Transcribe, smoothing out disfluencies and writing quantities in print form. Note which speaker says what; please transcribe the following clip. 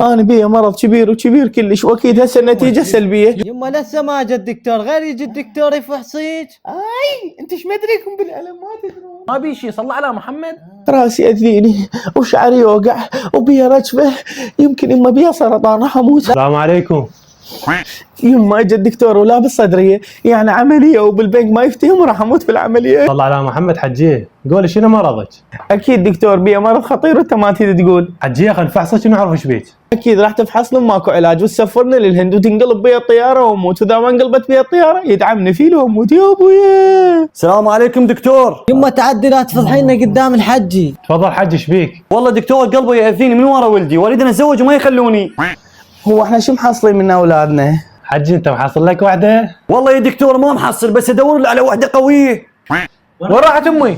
Speaker 1: انا بيه مرض كبير وكبير كلش، واكيد هسه النتيجه سلبيه.
Speaker 2: يما لسه ما جا الدكتور، غير يجي الدكتور يفحصيك.
Speaker 1: انت ايش مدريكم بالالم؟ ما تدرون.
Speaker 3: ما بي شي، صلى على محمد.
Speaker 1: راسي اذيني وشعري يوقع وبيا رجفه، يمكن يما بيا سرطان راح اموت.
Speaker 4: السلام عليكم.
Speaker 1: يما اجى الدكتور ولابس صدريه، يعني عمليه وبالبنك ما يفتهم وراح اموت بالعمليه.
Speaker 4: صلى على محمد. حجيه قولي شنو مرضك؟
Speaker 1: اكيد دكتور بيا مرض خطير وانت ما تريد تقول.
Speaker 4: حجيه خل نفحصك ونعرف ايش بيك.
Speaker 1: اكيد راح تفحصنا وماكو علاج وتسفرنا للهند وتنقلب بيا الطياره واموت، واذا ما انقلبت بيا الطياره يدعمني فيل واموت يا ابويا.
Speaker 5: السلام عليكم دكتور.
Speaker 2: يما تعدي لا تفضحينا قدام الحجي.
Speaker 4: تفضل حج ايش بيك؟
Speaker 5: والله دكتور قلبه يأذيني من ورا ولدي، واريد أنا اتزوج وما يخلوني.
Speaker 1: هو احنا شو محصلين من اولادنا؟
Speaker 4: حجي انت محصل لك واحده؟
Speaker 5: والله يا دكتور ما محصل، بس ادور له على واحده قويه.
Speaker 3: وين راحت امي؟